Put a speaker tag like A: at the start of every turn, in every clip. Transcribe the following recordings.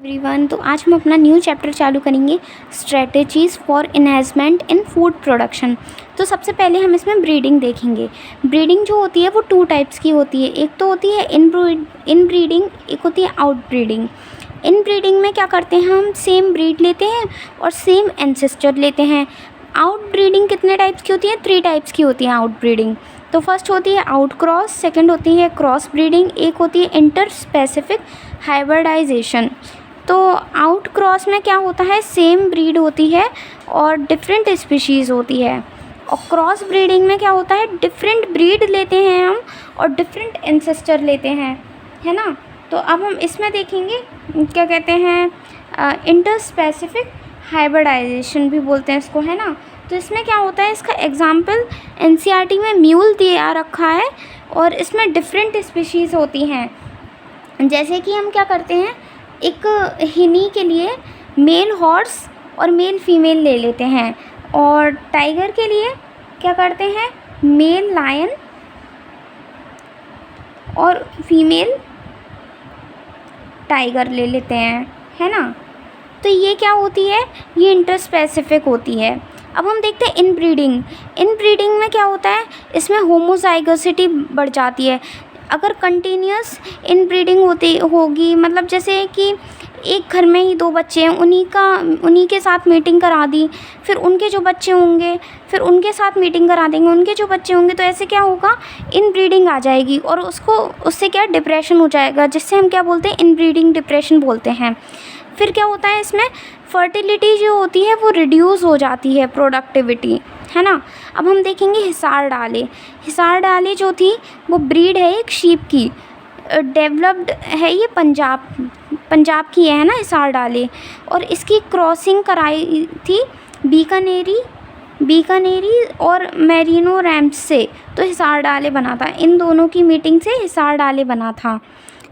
A: Everyone, तो आज हम अपना न्यू चैप्टर चालू करेंगे, strategies for enhancement in food production. तो सबसे पहले हम इसमें ब्रीडिंग देखेंगे। ब्रीडिंग जो होती है वो टू टाइप्स की होती है। एक तो होती है इन ब्रीडिंग, एक होती है आउट ब्रीडिंग। इन ब्रीडिंग में क्या करते हैं, हम सेम ब्रीड लेते हैं और सेम एंसेस्टर लेते हैं। आउट ब्रीडिंग कितने टाइप्स की होती है? 3 टाइप्स की होती है आउट ब्रीडिंग। तो फर्स्ट होती है आउट क्रॉस, सेकंड होती है क्रॉस ब्रीडिंग, एक होती है इंटर स्पेसिफिक हाइब्रिडाइजेशन। तो आउट क्रॉस में क्या होता है, सेम ब्रीड होती है और डिफरेंट स्पीशीज़ होती है। और क्रॉस ब्रीडिंग में क्या होता है, डिफरेंट ब्रीड लेते हैं हम और डिफरेंट एंसेस्टर लेते हैं, है ना। तो अब हम इसमें देखेंगे क्या कहते हैं, इंटर स्पेसिफिक हाइब्रिडाइजेशन भी बोलते हैं इसको, है ना। तो इसमें क्या होता है, इसका एग्जाम्पल एनसीईआरटी में म्यूल दिया रखा है और इसमें डिफरेंट स्पीशीज़ होती हैं। जैसे कि हम क्या करते हैं, एक हिनी के लिए मेल हॉर्स और मेल फीमेल ले लेते हैं, और टाइगर के लिए क्या करते हैं, मेल लायन और फीमेल टाइगर ले लेते हैं, है ना। तो ये क्या होती है, ये इंटरस्पेसिफिक होती है। अब हम देखते हैं इनब्रीडिंग। इनब्रीडिंग में क्या होता है, इसमें होमोजाइगोसिटी बढ़ जाती है। अगर कंटिन्यूस इनब्रीडिंग होगी, मतलब जैसे कि एक घर में ही 2 बच्चे हैं, उन्हीं के साथ मीटिंग करा दी, फिर उनके जो बच्चे होंगे फिर उनके साथ मीटिंग करा देंगे, उनके जो बच्चे होंगे, तो ऐसे क्या होगा, इनब्रीडिंग आ जाएगी और उससे क्या डिप्रेशन हो जाएगा, जिससे हम क्या बोलते हैं, इनब्रीडिंग डिप्रेशन बोलते हैं। फिर क्या होता है, इसमें फर्टिलिटी जो होती है वो रिड्यूस हो जाती है, प्रोडक्टिविटी, है ना। अब हम देखेंगे हिसार डाले। हिसार डाले जो थी वो ब्रीड है एक शीप की, डेवलप्ड है, ये पंजाब की है ना हिसार डाले, और इसकी क्रॉसिंग कराई थी बीकानेरी और मेरिनो रैम्स से, तो हिसार डाले बना था। इन दोनों की मीटिंग से हिसार डाले बना था।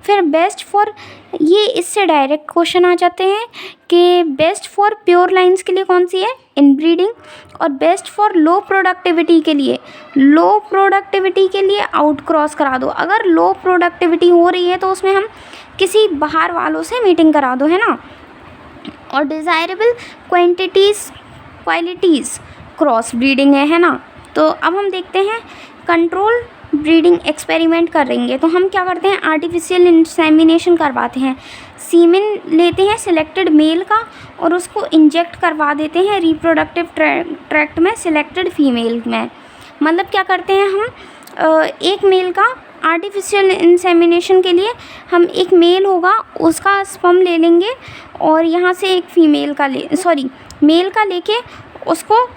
A: फिर बेस्ट फॉर, ये इससे डायरेक्ट क्वेश्चन आ जाते हैं कि बेस्ट फॉर प्योर लाइंस के लिए कौन सी है, इनब्रीडिंग, और बेस्ट फॉर लो प्रोडक्टिविटी के लिए आउट क्रॉस करा दो। अगर लो प्रोडक्टिविटी हो रही है तो उसमें हम किसी बाहर वालों से मीटिंग करा दो, है ना। और डिज़ायरेबल क्वालिटीज़ क्रॉस ब्रीडिंग है ना। तो अब हम देखते हैं कंट्रोल ब्रीडिंग एक्सपेरिमेंट करेंगे। तो हम क्या करते हैं, आर्टिफिशियल इंसेमिनेशन करवाते हैं। सीमेन लेते हैं सिलेक्टेड मेल का और उसको इंजेक्ट करवा देते हैं रिप्रोडक्टिव ट्रैक्ट में सिलेक्टेड फीमेल में। मतलब क्या करते हैं हम, एक मेल का आर्टिफिशियल इंसेमिनेशन के लिए हम एक मेल होगा उसका स्पर्म ले लेंगे और यहाँ से एक फीमेल का मेल का लेके उसको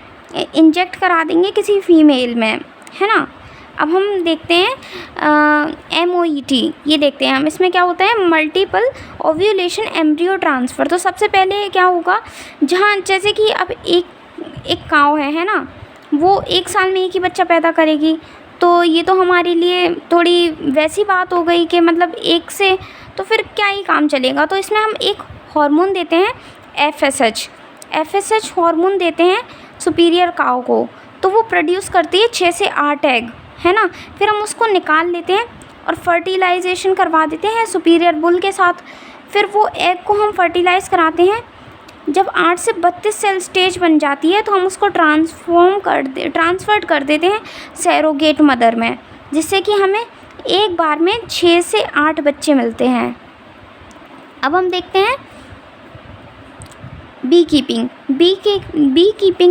A: इंजेक्ट करा देंगे किसी फीमेल में, है ना। अब हम देखते हैं MOET, ये देखते हैं हम, इसमें क्या होता है, मल्टीपल ओव्यूलेशन एम्ब्रियो ट्रांसफ़र। तो सबसे पहले क्या होगा, जहाँ जैसे कि अब एक काऊ है ना, वो 1 साल में एक ही बच्चा पैदा करेगी, तो ये तो हमारे लिए थोड़ी वैसी बात हो गई कि मतलब एक से तो फिर क्या ही काम चलेगा। तो इसमें हम एक हार्मोन देते हैं FSH हार्मोन देते हैं सुपीरियर काऊ को, तो वो प्रोड्यूस करती है 6 से 8 एग, है ना। फिर हम उसको निकाल लेते हैं और फर्टिलाइजेशन करवा देते हैं सुपीरियर बुल के साथ। फिर वो एग को हम फर्टिलाइज़ कराते हैं। जब 8 से 32 सेल स्टेज बन जाती है तो हम उसको ट्रांसफ़र कर देते हैं सैरोगेट मदर में, जिससे कि हमें एक बार में 6 से 8 बच्चे मिलते हैं। अब हम देखते हैं बी कीपिंग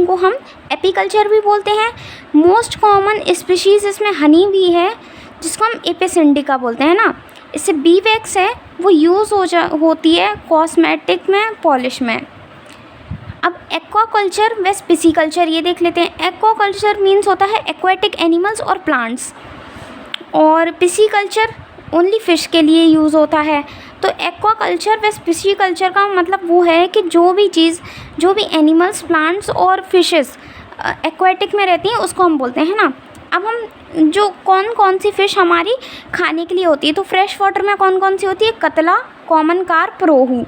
A: को हम एपीकल्चर भी बोलते हैं। मोस्ट कॉमन स्पीशीज़ इसमें हनी बी है, जिसको हम एपिस इंडिका बोलते हैं ना। इससे बी वैक्स है वो यूज़ होती है कॉस्मेटिक में, पॉलिश में। अब एक्वाकल्चर व पिसीकल्चर ये देख लेते हैं। एक्वाकल्चर मीन्स होता है एक्वेटिक एनिमल्स और प्लांट्स, और पिसीकल्चर ओनली फ़िश के लिए यूज़ होता है। तो एक्वाकल्चर व पिसीकल्चर का मतलब वो है कि जो भी एनिमल्स, प्लांट्स और फिशेस एक्वेटिक में रहती हैं उसको हम बोलते हैं ना। अब हम जो कौन सी फ़िश हमारी खाने के लिए होती है, तो फ्रेश वाटर में कौन सी होती है, कतला, कॉमन कार्प, रोहू।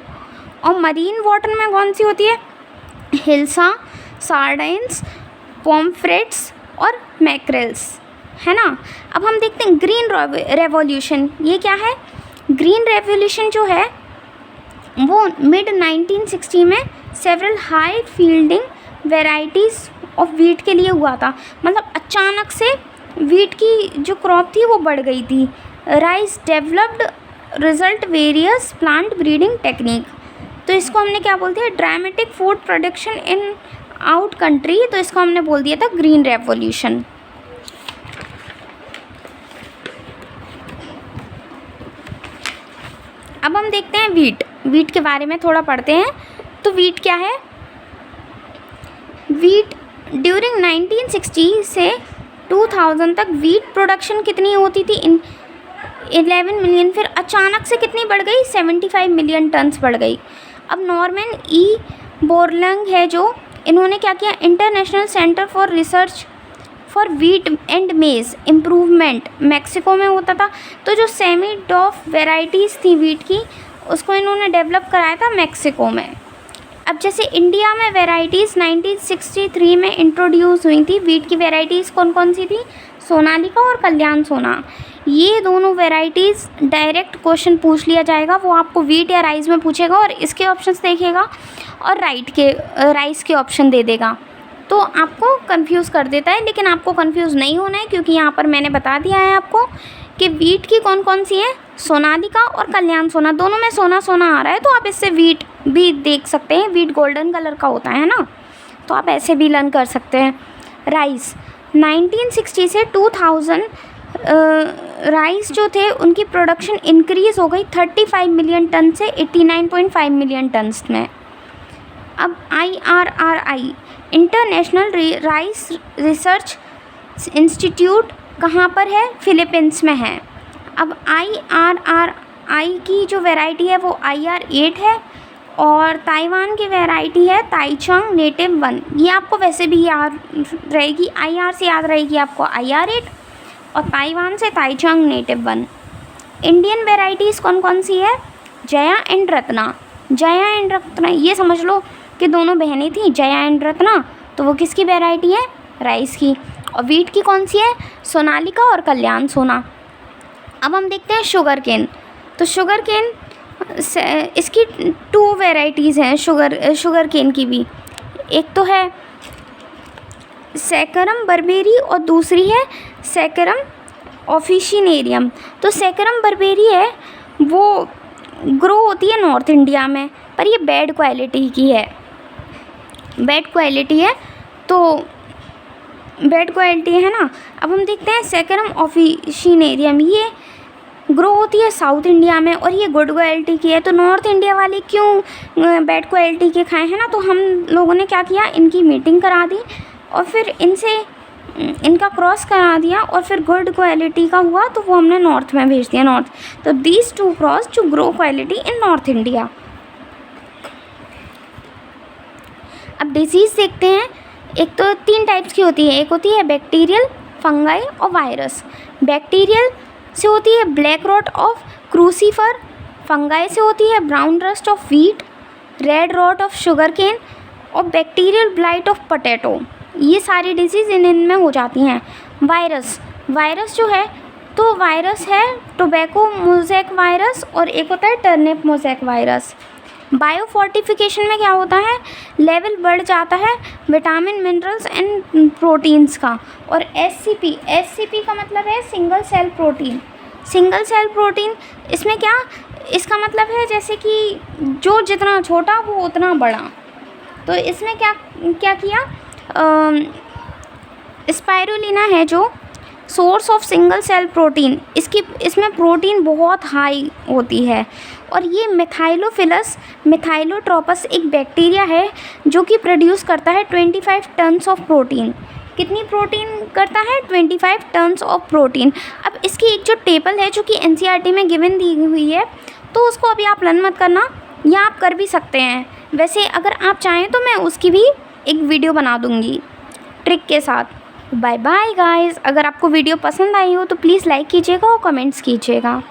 A: और मरीन वाटर में कौन सी होती है, हिल्सा, सार्डाइन्स, पॉम्फ्रेट्स और मैक्रेल्स, है ना। अब हम देखते हैं ग्रीन रेवोल्यूशन, ये क्या है, ग्रीन रेवोल्यूशन जो है वो मिड 1960 में several high fielding varieties of wheat के लिए हुआ था। मतलब अचानक से वीट की जो क्रॉप थी वो बढ़ गई थी। Rice developed result various plant breeding technique. तो इसको हमने क्या बोलते हैं, dramatic food production in out country. तो इसको हमने बोल दिया था ग्रीन रेवोल्यूशन। अब हम देखते हैं वीट के बारे में थोड़ा पढ़ते हैं। तो वीट क्या है? वीट ड्यूरिंग 1960 से 2000 तक वीट प्रोडक्शन कितनी होती थी? 11 मिलियन। फिर अचानक से कितनी बढ़ गई? 75 मिलियन टन्स बढ़ गई। अब नॉर्मन ई बोरलंग है जो, इन्होंने क्या किया, international centre for research for wheat and मेज इम्प्रूवमेंट मैक्सिको में होता था। तो जो सेमी डॉफ वेराइटीज़ थी वीट की, उसको इन्होंने डेवलप कराया था मैक्सिको में। अब जैसे इंडिया में वेराइटीज़ 1963 में इंट्रोड्यूस हुई थी। वीट की वेराइटीज़ कौन कौन सी थी? सोनालिका और कल्याण सोना। ये दोनों वेराइटीज़ डायरेक्ट क्वेश्चन पूछ लिया जाएगा, वो आपको वीट या राइस में पूछेगा और इसके ऑप्शंस देखेगा और राइस के ऑप्शन दे देगा। तो आपको कंफ्यूज कर देता है, लेकिन आपको कंफ्यूज नहीं होना है, क्योंकि यहाँ पर मैंने बता दिया है आपको कि वीट की कौन कौन सी है, सोनालिका और कल्याण सोना। दोनों में सोना सोना आ रहा है, तो आप इससे वीट भी देख सकते हैं। वीट गोल्डन कलर का होता है ना, तो आप ऐसे भी लर्न कर सकते हैं। राइस 1960 से 2000 राइस जो थे उनकी प्रोडक्शन इंक्रीज़ हो गई 35 मिलियन टन से 89.5 मिलियन टन्स में। अब IRRI international rice research institute कहाँ पर है? फिलीपींस में है। अब IRRI की जो वैरायटी है वो IR8 है और ताइवान की वैरायटी है ताइचंग नेटिव 1। ये आपको वैसे भी याद रहेगी, IR से याद रहेगी आपको IR8 और ताइवान से ताइचंग नेटिव 1। इंडियन वैरायटीज़ कौन कौन सी है? जया एंड रत्ना। जया एंड रत्ना ये समझ लो कि दोनों बहनें थी, जया एंड रत्ना। तो वो किसकी वैरायटी है? राइस की। और वीट की कौन सी है? सोनालिका और कल्याण सोना। अब हम देखते हैं शुगर केन। तो शुगर केन इसकी 2 वेराइटीज़ हैं शुगर केन की भी। एक तो है सैकरम बर्बेरी और दूसरी है सैकरम ऑफिशिनेरियम। तो सैकरम बर्बेरी है वो ग्रो होती है नॉर्थ इंडिया में, पर ये बैड क्वालिटी की है, बैड क्वालिटी है। तो बैड क्वालिटी है ना। अब हम देखते हैं सैकरम ऑफिशिनेरियम, ये ग्रो होती है साउथ इंडिया में और ये गुड क्वालिटी की है। तो नॉर्थ इंडिया वाले क्यों बैड क्वालिटी के खाए हैं ना, तो हम लोगों ने क्या किया, इनकी मीटिंग करा दी और फिर इनका क्रॉस करा दिया और फिर गुड क्वालिटी का हुआ तो वो हमने नॉर्थ में भेज दिया, नॉर्थ। तो these 2 cross to grow quality in north India. अब डिजीज़ देखते हैं। एक तो 3 टाइप्स की होती है, एक होती है बैक्टीरियल, फंगाई और वायरस। बैक्टीरियल से होती है black rot of crucifer, fungi से होती है brown rust of wheat, red rot of sugar cane और बैक्टीरियल ब्लाइट ऑफ पोटैटो। ये सारी डिजीज़ इनमें हो जाती हैं। वायरस जो है, तो वायरस है टोबैको मोज़ेक वायरस और एक होता है टर्निप मोज़ेक वायरस। बायोफोर्टिफिकेशन में क्या होता है, लेवल बढ़ जाता है विटामिन, मिनरल्स एंड प्रोटीन्स का। और एससीपी का मतलब है single cell protein. Single cell protein इसमें क्या, इसका मतलब है जैसे कि जो जितना छोटा वो उतना बड़ा। तो इसमें क्या किया, स्पाइरुलिना है जो source of single cell protein, इसमें प्रोटीन बहुत हाई होती है। और ये मिथाइलोफिलस मिथाइलोट्रोपस एक बैक्टीरिया है जो कि प्रोड्यूस करता है 25 टन्स ऑफ प्रोटीन। कितनी प्रोटीन करता है? 25 टन्स ऑफ प्रोटीन। अब इसकी एक जो टेबल है जो कि NCERT में गिवन दी हुई है, तो उसको अभी आप लर्न मत करना, या आप कर भी सकते हैं। वैसे अगर आप चाहें तो मैं उसकी भी एक वीडियो बना दूँगी ट्रिक के साथ। Bye bye guys. अगर आपको वीडियो पसंद आई हो तो प्लीज़ लाइक कीजिएगा और कमेंट्स कीजिएगा।